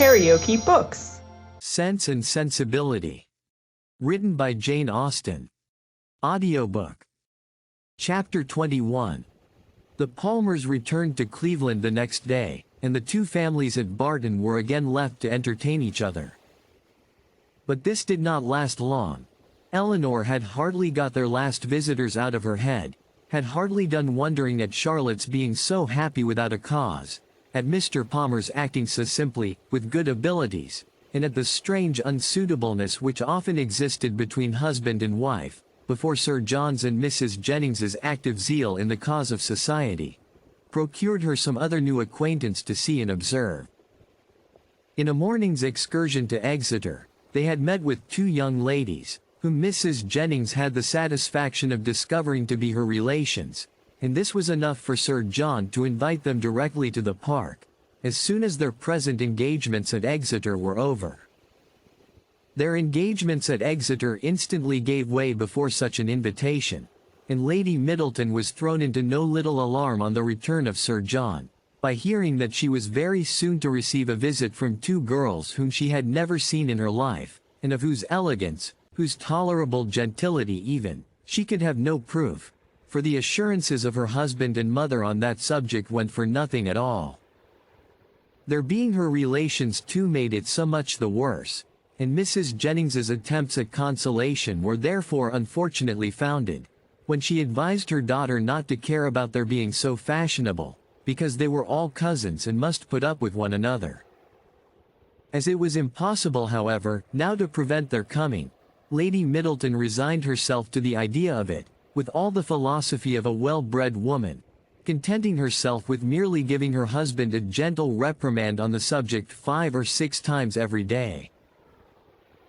KaraokeBooks. Sense and Sensibility. Written by Jane Austen. Audiobook. Chapter 21. The Palmers returned to Cleveland the next day, and the two families at Barton were again left to entertain each other. But this did not last long. Eleanor had hardly got their last visitors out of her head, had hardly done wondering at Charlotte's being so happy without a cause, at Mr. Palmer's acting so simply, with good abilities, and at the strange unsuitableness which often existed between husband and wife, before Sir John's and Mrs. Jennings's active zeal in the cause of society procured her some other new acquaintance to see and observe. In a morning's excursion to Exeter, they had met with two young ladies, whom Mrs. Jennings had the satisfaction of discovering to be her relations, and this was enough for Sir John to invite them directly to the park, as soon as their present engagements at Exeter were over. Their engagements at Exeter instantly gave way before such an invitation, and Lady Middleton was thrown into no little alarm on the return of Sir John, by hearing that she was very soon to receive a visit from two girls whom she had never seen in her life, and of whose elegance, whose tolerable gentility even, she could have no proof, for the assurances of her husband and mother on that subject went for nothing at all. Their being her relations too made it so much the worse, and Mrs. Jennings's attempts at consolation were therefore unfortunately founded, when she advised her daughter not to care about their being so fashionable, because they were all cousins and must put up with one another. As it was impossible, however, now to prevent their coming, Lady Middleton resigned herself to the idea of it, with all the philosophy of a well-bred woman, contenting herself with merely giving her husband a gentle reprimand on the subject 5 or 6 times every day.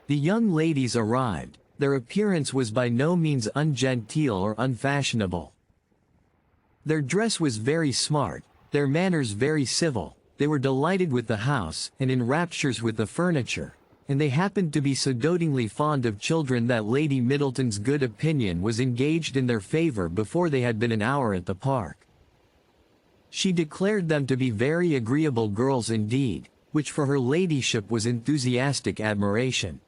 The young ladies arrived. Their appearance was by no means ungenteel or unfashionable. Their dress was very smart, their manners very civil, they were delighted with the house, and in raptures with the furniture, and they happened to be so dotingly fond of children that Lady Middleton's good opinion was engaged in their favor before they had been an hour at the park. She declared them to be very agreeable girls indeed, which for her ladyship was enthusiastic admiration.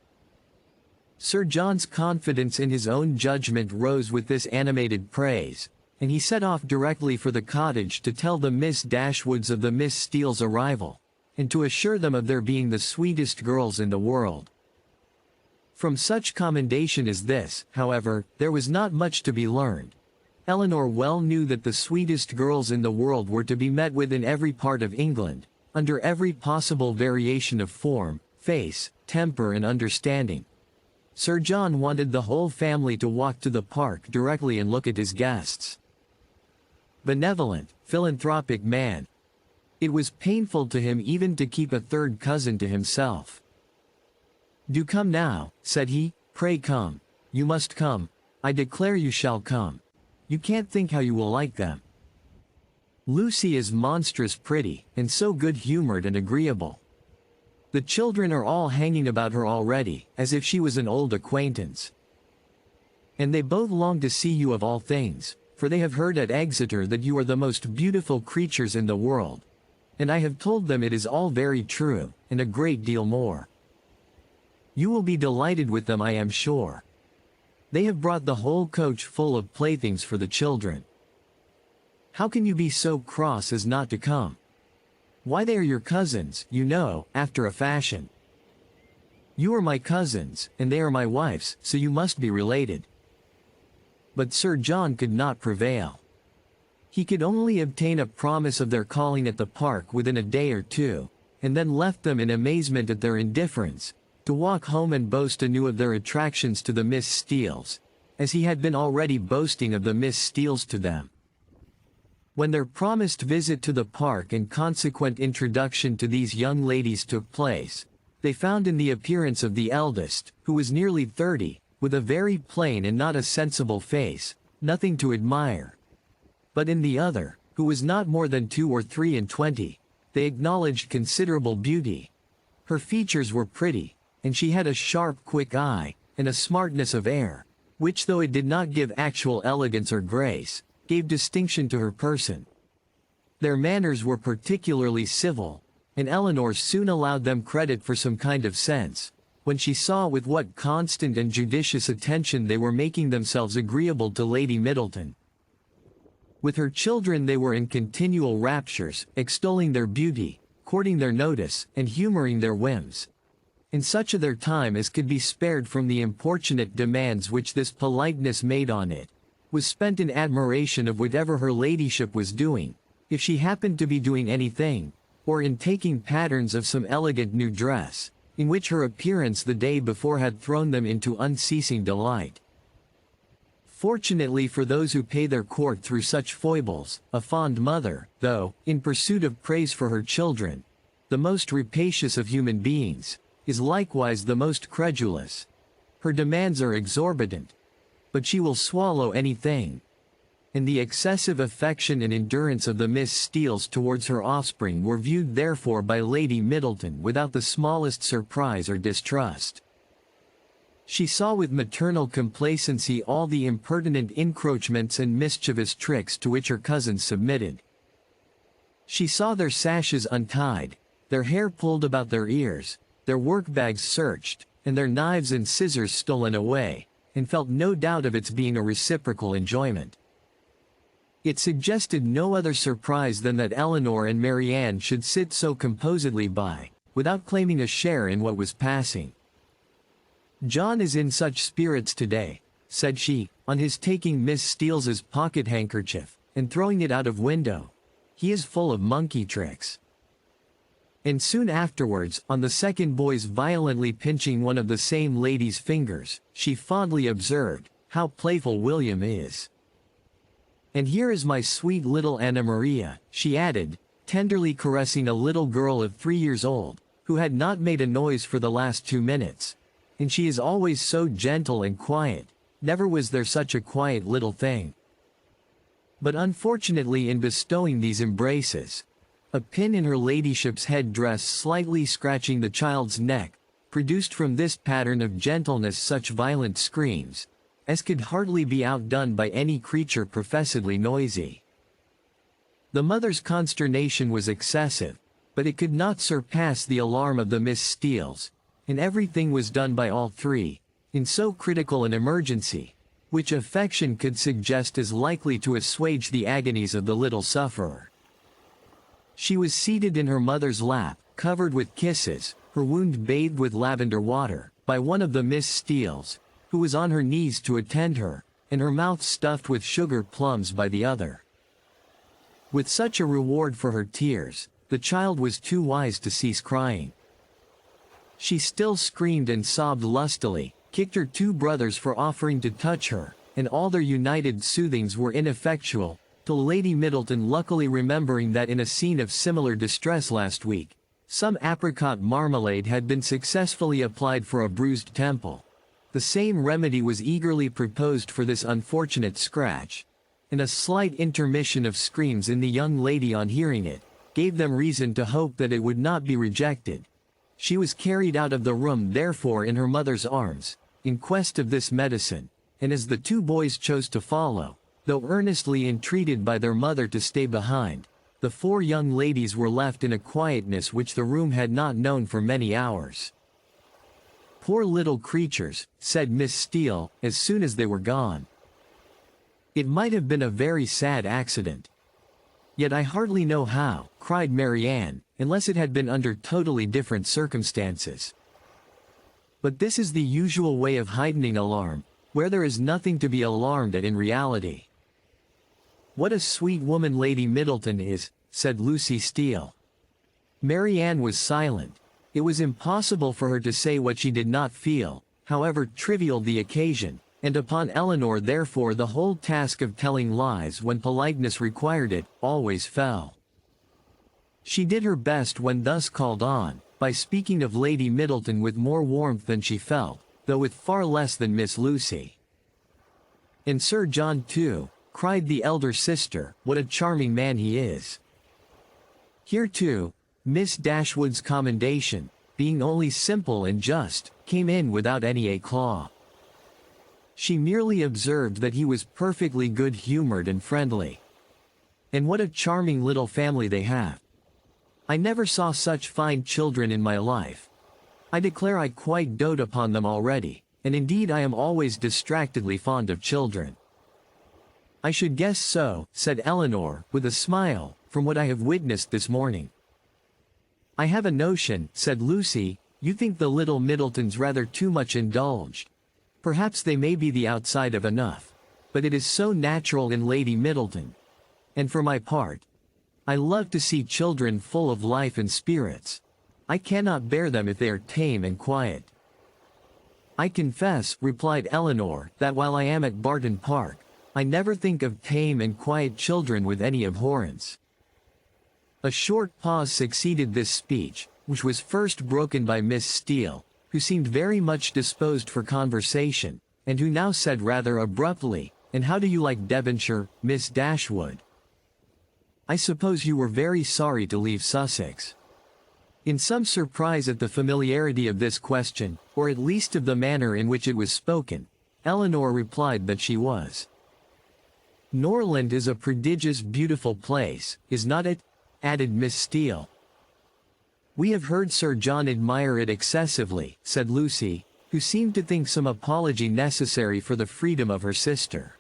Sir John's confidence in his own judgment rose with this animated praise, and he set off directly for the cottage to tell the Miss Dashwoods of the Miss Steele's arrival, and to assure them of their being the sweetest girls in the world. From such commendation as this, however, there was not much to be learned. Eleanor well knew that the sweetest girls in the world were to be met with in every part of England, under every possible variation of form, face, temper and understanding. Sir John wanted the whole family to walk to the park directly and look at his guests. Benevolent, philanthropic man. It was painful to him even to keep a third cousin to himself. "Do come now," said he, "pray come. You must come. I declare you shall come. You can't think how you will like them. Lucy is monstrous pretty, and so good-humored and agreeable. The children are all hanging about her already, as if she was an old acquaintance. And they both long to see you of all things, for they have heard at Exeter that you are the most beautiful creatures in the world. And I have told them it is all very true, and a great deal more. You will be delighted with them, I am sure. They have brought the whole coach full of playthings for the children. How can you be so cross as not to come? Why, they are your cousins, you know, after a fashion. You are my cousins, and they are my wife's, so you must be related." But Sir John could not prevail. He could only obtain a promise of their calling at the park within a day or two, and then left them in amazement at their indifference, to walk home and boast anew of their attractions to the Miss Steeles, as he had been already boasting of the Miss Steeles to them. When their promised visit to the park and consequent introduction to these young ladies took place, they found in the appearance of the eldest, who was nearly 30, with a very plain and not a sensible face, nothing to admire. But in the other, who was not more than 2 or 3 and 20, they acknowledged considerable beauty. Her features were pretty, and she had a sharp quick eye, and a smartness of air, which though it did not give actual elegance or grace, gave distinction to her person. Their manners were particularly civil, and Eleanor soon allowed them credit for some kind of sense, when she saw with what constant and judicious attention they were making themselves agreeable to Lady Middleton. With her children they were in continual raptures, extolling their beauty, courting their notice, and humoring their whims. In such of their time as could be spared from the importunate demands which this politeness made on it, was spent in admiration of whatever her ladyship was doing, if she happened to be doing anything, or in taking patterns of some elegant new dress, in which her appearance the day before had thrown them into unceasing delight. Fortunately for those who pay their court through such foibles, a fond mother, though, in pursuit of praise for her children, the most rapacious of human beings, is likewise the most credulous. Her demands are exorbitant, but she will swallow anything. And the excessive affection and endurance of the Miss Steeles towards her offspring were viewed therefore by Lady Middleton without the smallest surprise or distrust. She saw with maternal complacency all the impertinent encroachments and mischievous tricks to which her cousins submitted. She saw their sashes untied, their hair pulled about their ears, their work-bags searched, and their knives and scissors stolen away, and felt no doubt of its being a reciprocal enjoyment. It suggested no other surprise than that Eleanor and Marianne should sit so composedly by, without claiming a share in what was passing. "John is in such spirits today," said she, on his taking Miss Steeles's pocket-handkerchief, and throwing it out of window. "He is full of monkey tricks." And soon afterwards, on the second boy's violently pinching one of the same lady's fingers, she fondly observed, "How playful William is. And here is my sweet little Anna Maria," she added, tenderly caressing a little girl of 3 years old, who had not made a noise for the last 2 minutes. "And she is always so gentle and quiet, never was there such a quiet little thing." But unfortunately in bestowing these embraces, a pin in her ladyship's head dress slightly scratching the child's neck, produced from this pattern of gentleness such violent screams, as could hardly be outdone by any creature professedly noisy. The mother's consternation was excessive, but it could not surpass the alarm of the Miss Steeles, and everything was done by all three, in so critical an emergency, which affection could suggest as likely to assuage the agonies of the little sufferer. She was seated in her mother's lap, covered with kisses, her wound bathed with lavender water, by one of the Miss Steeles, who was on her knees to attend her, and her mouth stuffed with sugar plums by the other. With such a reward for her tears, the child was too wise to cease crying. She still screamed and sobbed lustily, kicked her 2 brothers for offering to touch her, and all their united soothings were ineffectual, till Lady Middleton, luckily remembering that in a scene of similar distress last week, some apricot marmalade had been successfully applied for a bruised temple. The same remedy was eagerly proposed for this unfortunate scratch, and a slight intermission of screams in the young lady on hearing it, gave them reason to hope that it would not be rejected. She was carried out of the room therefore in her mother's arms, in quest of this medicine, and as the 2 boys chose to follow, though earnestly entreated by their mother to stay behind, the 4 young ladies were left in a quietness which the room had not known for many hours. "Poor little creatures," said Miss Steele, as soon as they were gone. "It might have been a very sad accident." "Yet I hardly know how," cried Marianne, "unless it had been under totally different circumstances. But this is the usual way of heightening alarm, where there is nothing to be alarmed at in reality." "What a sweet woman Lady Middleton is," said Lucy Steele. Marianne was silent. It was impossible for her to say what she did not feel, however trivial the occasion, and upon Eleanor therefore the whole task of telling lies when politeness required it, always fell. She did her best when thus called on, by speaking of Lady Middleton with more warmth than she felt, though with far less than Miss Lucy. "And Sir John too," cried the elder sister, "what a charming man he is." Here too, Miss Dashwood's commendation, being only simple and just, came in without any éclat. She merely observed that he was perfectly good-humored and friendly. "And what a charming little family they have." I never saw such fine children in my life. I declare I quite dote upon them already, and indeed I am always distractedly fond of children." "I should guess so," said Eleanor, with a smile, "from what I have witnessed this morning." "I have a notion," said Lucy, "you think the little Middletons rather too much indulged. Perhaps they may be the outside of enough, but it is so natural in Lady Middleton. And for my part, I love to see children full of life and spirits. I cannot bear them if they are tame and quiet." "I confess," replied Eleanor, "that while I am at Barton Park, I never think of tame and quiet children with any abhorrence." A short pause succeeded this speech, which was first broken by Miss Steele, who seemed very much disposed for conversation, and who now said rather abruptly, "And how do you like Devonshire, Miss Dashwood? I suppose you were very sorry to leave Sussex." In some surprise at the familiarity of this question, or at least of the manner in which it was spoken, Eleanor replied that she was. "Norland is a prodigious beautiful place, is not it?" added Miss Steele. "We have heard Sir John admire it excessively," said Lucy, who seemed to think some apology necessary for the freedom of her sister.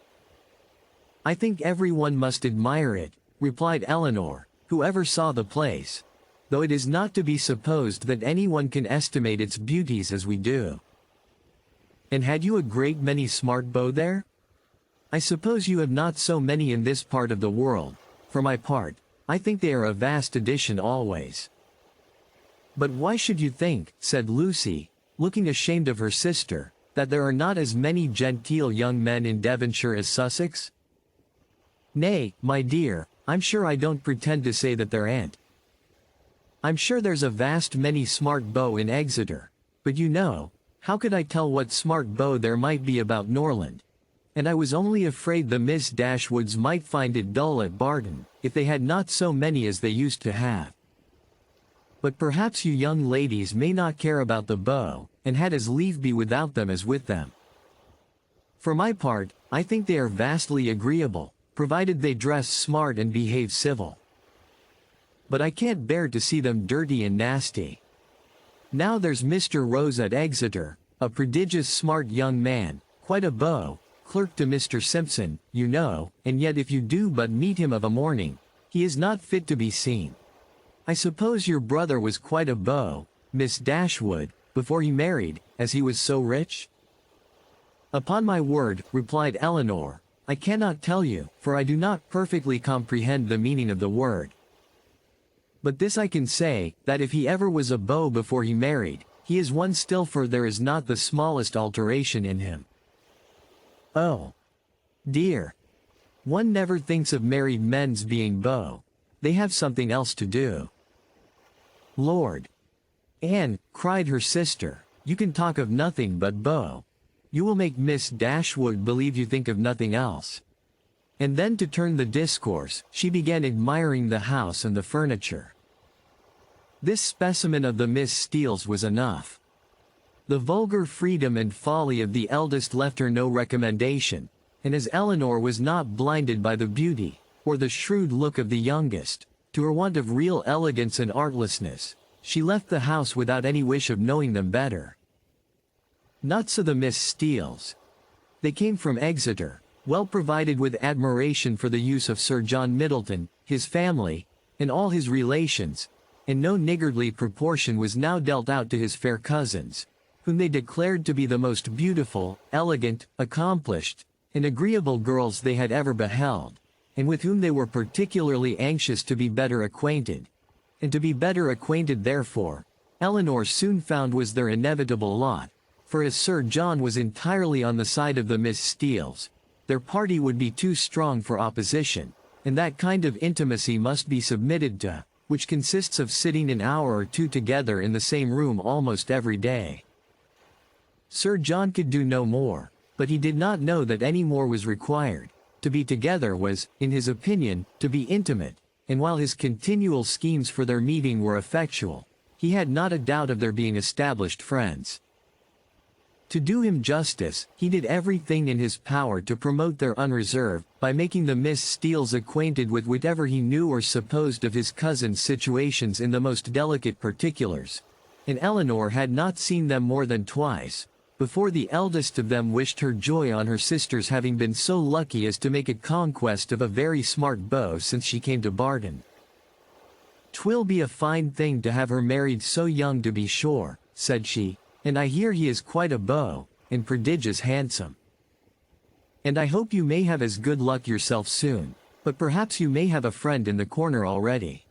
"I think everyone must admire it," replied Eleanor, "whoever saw the place, though it is not to be supposed that anyone can estimate its beauties as we do." "And had you a great many smart beaux there? I suppose you have not so many in this part of the world. For my part, I think they are a vast addition always." "But why should you think," said Lucy, looking ashamed of her sister, "that there are not as many genteel young men in Devonshire as Sussex?" "Nay, my dear, I'm sure I don't pretend to say that there ain't. I'm sure there's a vast many smart beaux in Exeter, but you know, how could I tell what smart beaux there might be about Norland? And I was only afraid the Miss Dashwoods might find it dull at Barton, if they had not so many as they used to have. But perhaps you young ladies may not care about the beaux, and had as lief be without them as with them. For my part, I think they are vastly agreeable, provided they dress smart and behave civil. But I can't bear to see them dirty and nasty. Now there's Mr. Rose at Exeter, a prodigious smart young man, quite a beau, clerk to Mr. Simpson, you know, and yet if you do but meet him of a morning, he is not fit to be seen. I suppose your brother was quite a beau, Miss Dashwood, before he married, as he was so rich?" "Upon my word," replied Eleanor, "I cannot tell you, for I do not perfectly comprehend the meaning of the word. But this I can say, that if he ever was a beau before he married, he is one still, for there is not the smallest alteration in him." "Oh, dear. One never thinks of married men's being beaux. They have something else to do." "Lord, Anne," cried her sister, "you can talk of nothing but beaux. You will make Miss Dashwood believe you think of nothing else." And then, to turn the discourse, she began admiring the house and the furniture. This specimen of the Miss Steeles was enough. The vulgar freedom and folly of the eldest left her no recommendation, and as Eleanor was not blinded by the beauty, or the shrewd look of the youngest, to her want of real elegance and artlessness, she left the house without any wish of knowing them better. Not so the Miss Steeles. They came from Exeter, well provided with admiration for the use of Sir John Middleton, his family, and all his relations, and no niggardly proportion was now dealt out to his fair cousins, whom they declared to be the most beautiful, elegant, accomplished, and agreeable girls they had ever beheld, and with whom they were particularly anxious to be better acquainted. And to be better acquainted therefore, Eleanor soon found was their inevitable lot, for as Sir John was entirely on the side of the Miss Steeles, their party would be too strong for opposition, and that kind of intimacy must be submitted to, which consists of sitting an hour or two together in the same room almost every day. Sir John could do no more, but he did not know that any more was required. To be together was, in his opinion, to be intimate, and while his continual schemes for their meeting were effectual, he had not a doubt of their being established friends. To do him justice, he did everything in his power to promote their unreserve, by making the Miss Steeles acquainted with whatever he knew or supposed of his cousin's situations in the most delicate particulars. And Eleanor had not seen them more than twice, before the eldest of them wished her joy on her sister's having been so lucky as to make a conquest of a very smart beau since she came to Barton. "'Twill be a fine thing to have her married so young, to be sure," said she, "and I hear he is quite a beau, and prodigious handsome. And I hope you may have as good luck yourself soon, but perhaps you may have a friend in the corner already."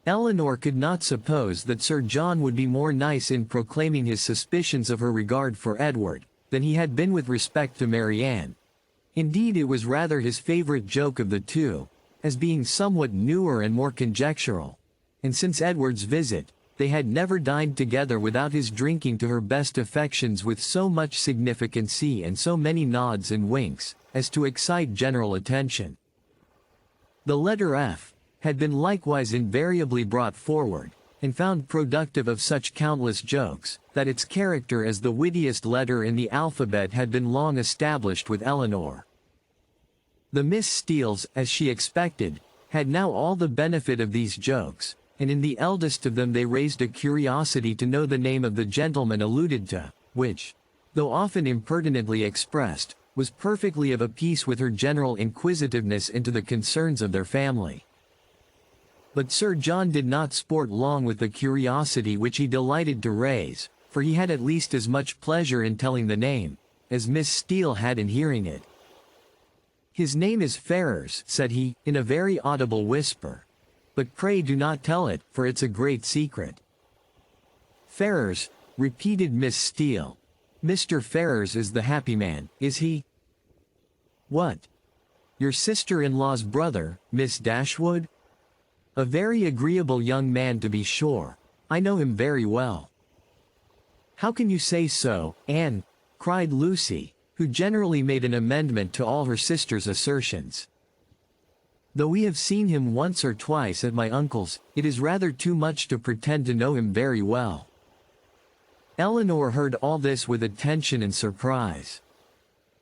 Eleanor could not suppose that Sir John would be more nice in proclaiming his suspicions of her regard for Edward, than he had been with respect to Marianne. Indeed, it was rather his favourite joke of the two, as being somewhat newer and more conjectural, and since Edward's visit, they had never dined together without his drinking to her best affections with so much significancy and so many nods and winks, as to excite general attention. The letter F had been likewise invariably brought forward, and found productive of such countless jokes, that its character as the wittiest letter in the alphabet had been long established with Eleanor. The Miss Steeles, as she expected, had now all the benefit of these jokes, and in the eldest of them they raised a curiosity to know the name of the gentleman alluded to, which, though often impertinently expressed, was perfectly of a piece with her general inquisitiveness into the concerns of their family. But Sir John did not sport long with the curiosity which he delighted to raise, for he had at least as much pleasure in telling the name, as Miss Steele had in hearing it. "His name is Ferrars," said he, in a very audible whisper. "But pray do not tell it, for it's a great secret." "Ferrars," repeated Miss Steele. "Mr. Ferrars is the happy man, is he?" "What? Your sister-in-law's brother, Miss Dashwood? A very agreeable young man, to be sure. I know him very well." "How can you say so, Anne?" cried Lucy, who generally made an amendment to all her sister's assertions. "Though we have seen him once or twice at my uncle's, it is rather too much to pretend to know him very well." Eleanor heard all this with attention and surprise.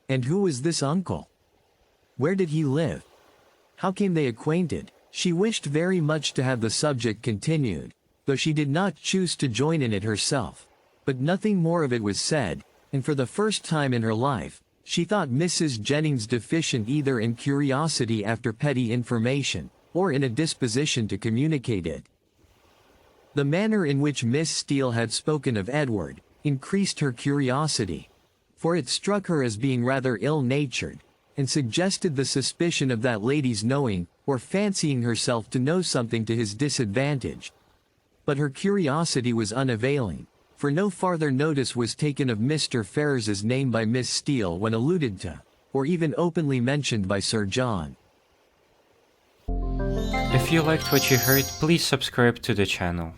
And who was this uncle? Where did he live? How came they acquainted? She wished very much to have the subject continued, though she did not choose to join in it herself. But nothing more of it was said, and for the first time in her life, she thought Mrs. Jennings deficient either in curiosity after petty information, or in a disposition to communicate it. The manner in which Miss Steele had spoken of Edward increased her curiosity, for it struck her as being rather ill-natured, and suggested the suspicion of that lady's knowing, or fancying herself to know something to his disadvantage. But her curiosity was unavailing, for no farther notice was taken of Mr. Ferrars's name by Miss Steele when alluded to, or even openly mentioned by Sir John. If you liked what you heard, please subscribe to the channel.